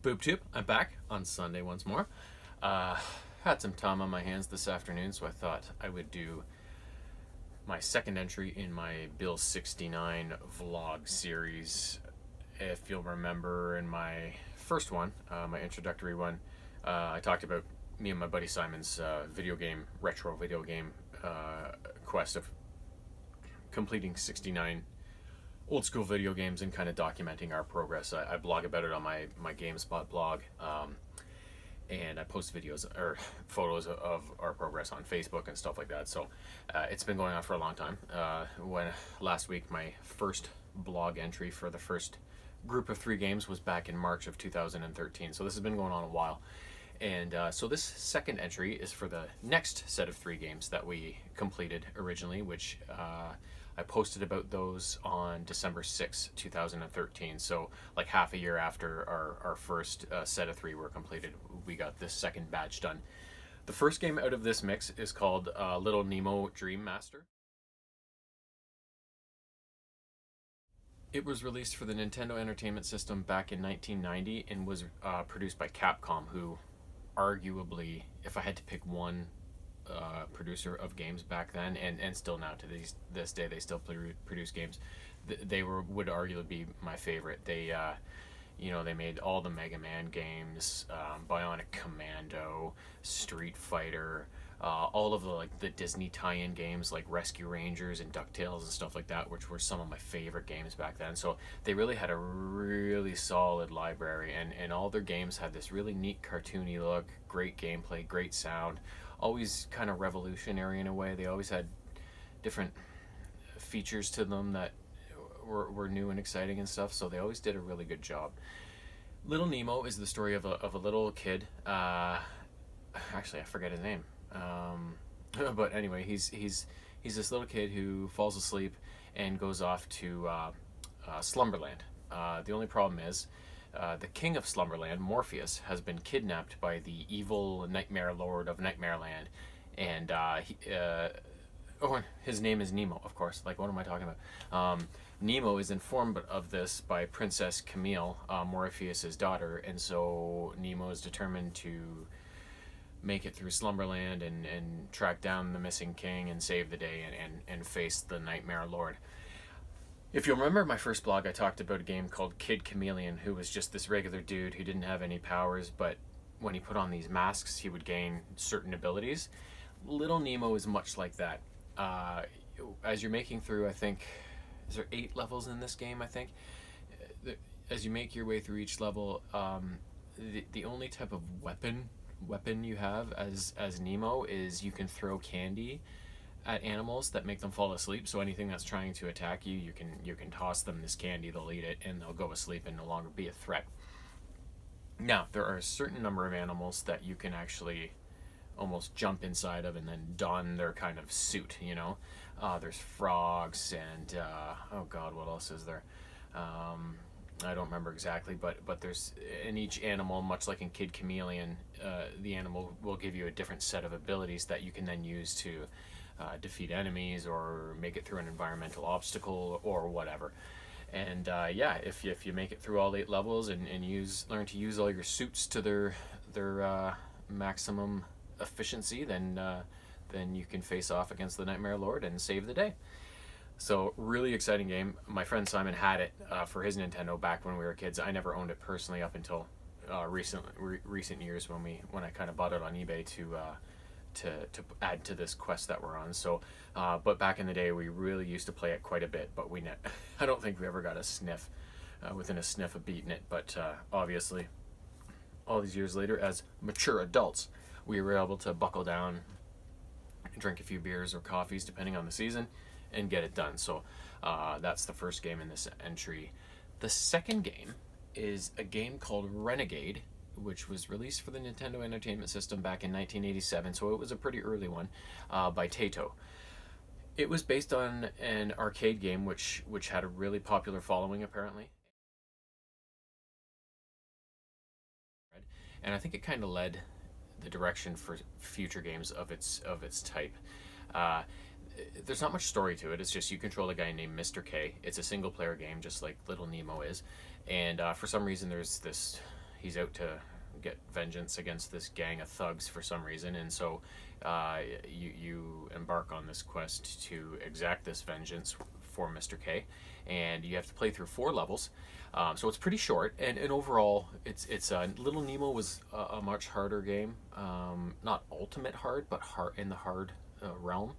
BoopTube, I'm back on Sunday once more. Uh, Had some time on my hands this afternoon, so I thought I would do my second entry in my Bill 69 vlog series. If you'll remember, in my first one, my introductory one, I talked about me and my buddy Simon's retro video game quest of completing 69 old school video games and kind of documenting our progress. I blog about it on my GameSpot blog, and I post videos or photos of our progress on Facebook and stuff like that. So it's been going on for a long time. When last week my first blog entry for the first group of 3 games was back in March of 2013. So this has been going on a while. And so this second entry is for the next set of 3 games that we completed originally, which I posted about those on December 6, 2013. So like half a year after our first set of 3 were completed, we got this second batch done. The first game out of this mix is called Little Nemo Dream Master. It was released for the Nintendo Entertainment System back in 1990 and was produced by Capcom, who arguably, if I had to pick one producer of games back then, and still now to this day, they still produce games. They would arguably be my favorite. They made all the Mega Man games, Bionic Commando, Street Fighter, all of the Disney tie-in games like Rescue Rangers and DuckTales and stuff like that, which were some of my favorite games back then. So they really had a really solid library, and all their games had this really neat cartoony look, great gameplay, great sound, always kind of revolutionary in a way. They always had different features to them that were new and exciting and stuff, so they always did a really good job. Little Nemo is the story of a little kid. Actually, I forget his name. But anyway, he's this little kid who falls asleep and goes off to Slumberland. The only problem is the king of Slumberland, Morpheus, has been kidnapped by the evil Nightmare Lord of Nightmareland, and his name is Nemo, of course. Like, what am I talking about? Nemo is informed of this by Princess Camille, Morpheus's daughter, and so Nemo is determined to make it through Slumberland and track down the missing king and save the day and face the Nightmare Lord. If you'll remember my first blog, I talked about a game called Kid Chameleon, who was just this regular dude who didn't have any powers, but when he put on these masks, he would gain certain abilities. Little Nemo is much like that. As you're making through, I think, is there 8 levels in this game, I think? As you make your way through each level, the only type of weapon you have as Nemo is you can throw candy at animals that make them fall asleep. So anything that's trying to attack you, you can toss them this candy, they'll eat it, and they'll go asleep and no longer be a threat. Now, there are a certain number of animals that you can actually almost jump inside of and then don their kind of suit, you know? There's frogs and, oh god, what else is there? I don't remember exactly, but there's, in each animal, much like in Kid Chameleon, the animal will give you a different set of abilities that you can then use to defeat enemies or make it through an environmental obstacle or whatever. And if you make it through all 8 levels and learn to use all your suits to their maximum efficiency, then you can face off against the Nightmare Lord and save the day. So, really exciting game. My friend Simon had it for his Nintendo back when we were kids. I never owned it personally up until recent years when I kind of bought it on eBay to add to this quest that we're on. So, but back in the day, we really used to play it quite a bit. But I don't think we ever got within a sniff of beating it. But obviously, all these years later, as mature adults, we were able to buckle down, drink a few beers or coffees depending on the season, and get it done. So that's the first game in this entry. The second game is a game called Renegade, which was released for the Nintendo Entertainment System back in 1987, so it was a pretty early one, by Taito. It was based on an arcade game which had a really popular following, apparently. And I think it kind of led the direction for future games of its type. There's not much story to it. It's just you control a guy named Mr. K. It's a single player game, just like Little Nemo is. And for some reason, there's this he's out to get vengeance against this gang of thugs for some reason, and so you embark on this quest to exact this vengeance for Mr. K, and you have to play through 4 levels. So it's pretty short, and overall, it's Little Nemo was a much harder game, not ultimate hard, but hard in the hard realm.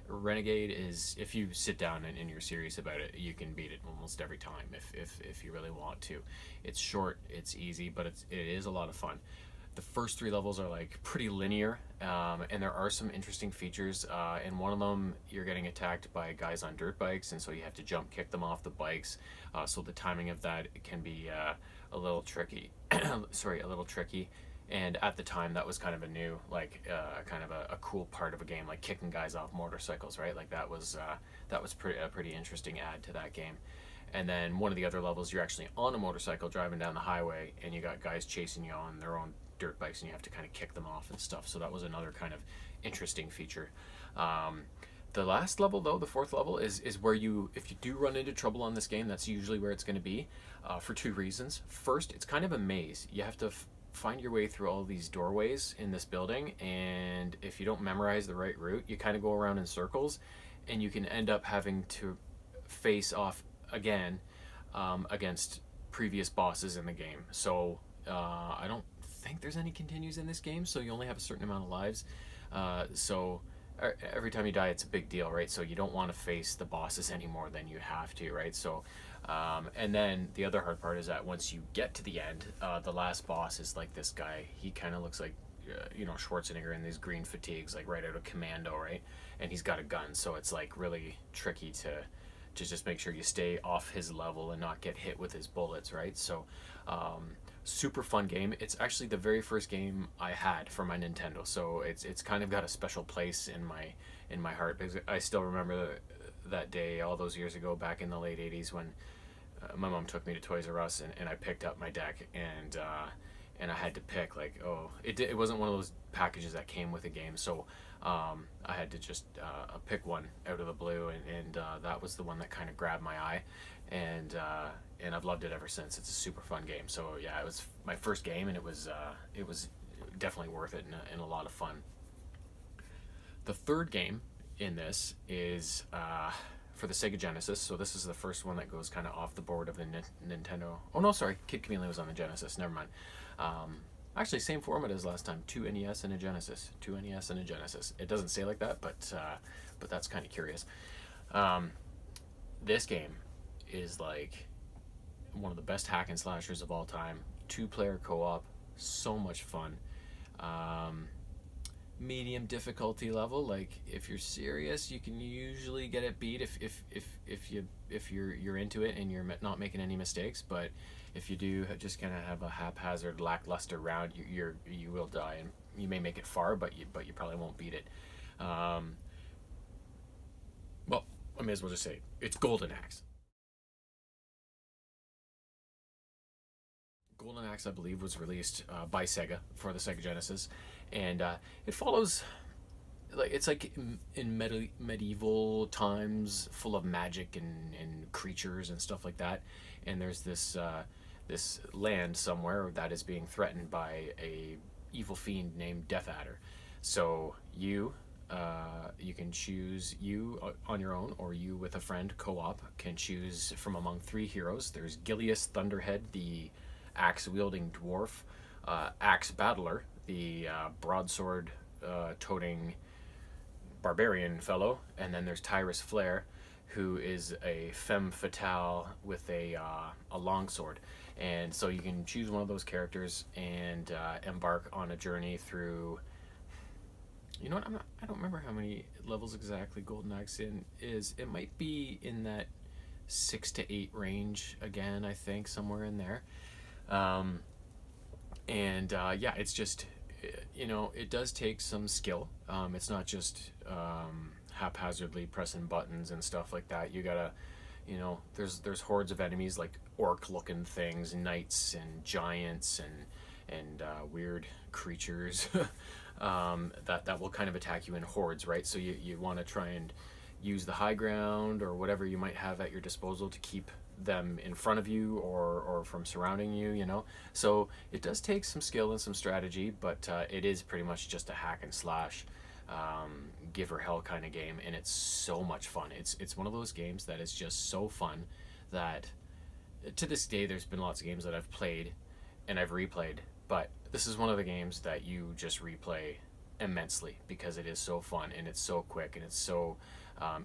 Renegade is, if you sit down and you're serious about it, you can beat it almost every time if you really want to. It's short, it's easy, but it is a lot of fun. The first 3 levels are like pretty linear, and there are some interesting features. In one of them, you're getting attacked by guys on dirt bikes, and so you have to jump kick them off the bikes. So the timing of that can be a little tricky. Sorry, a little tricky. And at the time, that was kind of a new, like, kind of a cool part of a game, like kicking guys off motorcycles, right? Like that was a pretty interesting add to that game. And then one of the other levels, you're actually on a motorcycle driving down the highway, and you got guys chasing you on their own dirt bikes, and you have to kind of kick them off and stuff. So that was another kind of interesting feature. The last level, though, the 4th level, is where if you do run into trouble on this game, that's usually where it's going to be, for 2 reasons. First, it's kind of a maze. You have to find your way through all these doorways in this building, and if you don't memorize the right route, you kind of go around in circles, and you can end up having to face off again against previous bosses in the game. So I don't think there's any continues in this game, so you only have a certain amount of lives. So every time you die, it's a big deal, right? So you don't want to face the bosses any more than you have to, right? So and then the other hard part is that once you get to the end, the last boss is like this guy. He kind of looks like Schwarzenegger in these green fatigues, like right out of Commando, right? And he's got a gun, so it's like really tricky to just make sure you stay off his level and not get hit with his bullets, right? So super fun game. It's actually the very first game I had for my Nintendo, so it's kind of got a special place in my heart, because I still remember that day all those years ago back in the late 80s when my mom took me to Toys R Us, and I picked up my deck, and I had to pick, like, it wasn't one of those packages that came with a game, so I had to just pick one out of the blue, and that was the one that kind of grabbed my eye, and I've loved it ever since. It's a super fun game. So yeah, it was my first game, and it was definitely worth it, and a lot of fun. The third game in this is for the Sega Genesis, so this is the first one that goes kind of off the board of the Nintendo. Oh no, sorry, Kid Chameleon was on the Genesis. Never mind. Actually, same format as last time. 2 NES and a Genesis. 2 NES and a Genesis. It doesn't say like that, but that's kind of curious. This game is like one of the best hack and slashers of all time. 2-player co-op, so much fun. Medium difficulty level. Like if you're serious, you can usually get it beat if you're into it and you're not making any mistakes. But if you do just kind of have a haphazard, lackluster round, you will die, and you may make it far, but you probably won't beat it. Well, I may as well just say it's Golden Axe. Golden Axe, I believe, was released by Sega for the Sega Genesis, and it follows, like, it's like in medieval times, full of magic and creatures and stuff like that. And there's this land somewhere that is being threatened by a evil fiend named Death Adder. So you can choose, you on your own or you with a friend co-op can choose from among 3 heroes. There's Gilius Thunderhead, the axe-wielding dwarf, Axe Battler, the broadsword toting barbarian fellow, and then there's Tyrus Flare, who is a femme fatale with a longsword. And so you can choose one of those characters and embark on a journey through. You know what? I don't remember how many levels exactly Golden Axe is. It might be in that 6 to 8 range again. I think somewhere in there. Yeah, it's just, it does take some skill. It's not just haphazardly pressing buttons and stuff like that. You gotta, there's hordes of enemies, like orc-looking things, knights and giants and weird creatures that will kind of attack you in hordes, right? So you want to try and use the high ground or whatever you might have at your disposal to keep them in front of you or from surrounding you, you know. So it does take some skill and some strategy, but it is pretty much just a hack and slash, give her hell kind of game, and it's so much fun. It's one of those games that is just so fun that to this day there's been lots of games that I've played and I've replayed, but this is one of the games that you just replay immensely because it is so fun and it's so quick and it's so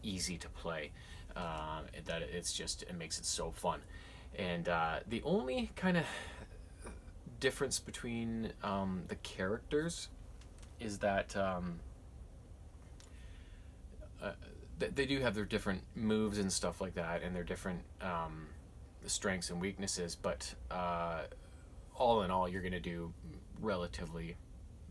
easy to play, that it makes it so fun. And the only kind of difference between the characters is that they do have their different moves and stuff like that, and their different strengths and weaknesses, but all in all, you're going to do relatively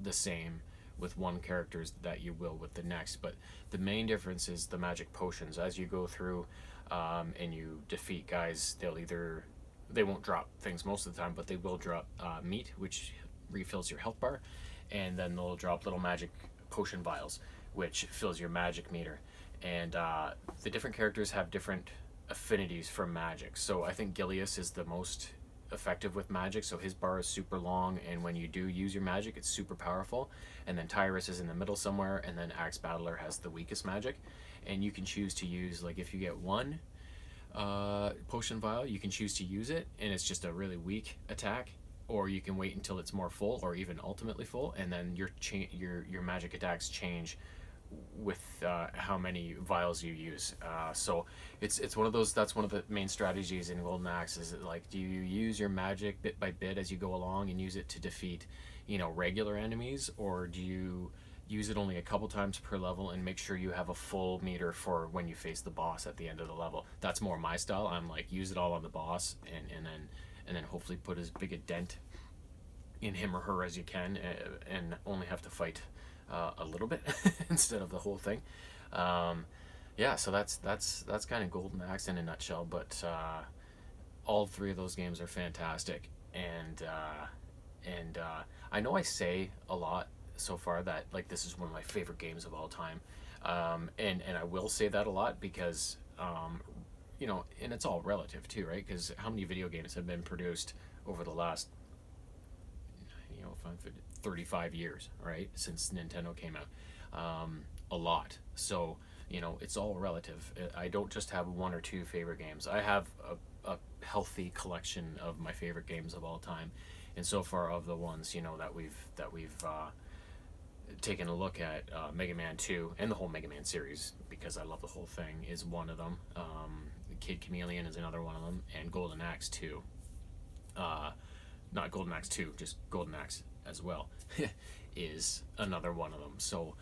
the same with one character that you will with the next. But the main difference is the magic potions. As you go through and you defeat guys, they won't drop things most of the time, but they will drop meat, which refills your health bar, and then they'll drop little magic potion vials, which fills your magic meter. And the different characters have different affinities for magic. So I think Gilius is the most effective with magic, so his bar is super long, and when you do use your magic, it's super powerful. And then Tyrus is in the middle somewhere, and then Axe Battler has the weakest magic. And you can choose to use, like, if you get one potion vial, you can choose to use it, and it's just a really weak attack, or you can wait until it's more full, or even ultimately full, and then your magic attacks change with how many vials you use. So it's one of those. That's one of the main strategies in Golden Axe. Is it like, do you use your magic bit by bit as you go along and use it to defeat, regular enemies, or do you use it only a couple times per level and make sure you have a full meter for when you face the boss at the end of the level? That's more my style. I'm like, use it all on the boss, and then hopefully put as big a dent in him or her as you can, and only have to fight a little bit instead of the whole thing. Yeah, so that's kind of Golden Axe in a nutshell. But all three of those games are fantastic, and I know I say a lot so far that, like, this is one of my favorite games of all time, and I will say that a lot because and it's all relative too, right? Because how many video games have been produced over the last 35 years, right, since Nintendo came out? A lot. So it's all relative. I don't just have one or two favorite games. I have a healthy collection of my favorite games of all time, and so far of the ones that we've taken a look at, Mega Man 2 and the whole Mega Man series, because I love the whole thing, is one of them. Kid Chameleon is another one of them, and Golden Axe 2. Not Golden Axe 2, just Golden Axe as well is another one of them. So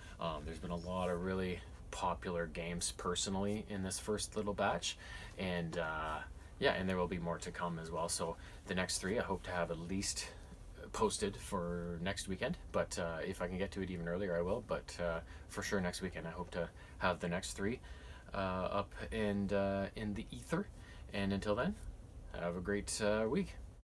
there's been a lot of really popular games personally in this first little batch, and and there will be more to come as well. So the next three I hope to have at least posted for next weekend, but if I can get to it even earlier, I will. But for sure next weekend I hope to have the next three up and in the ether. And until then, have a great week.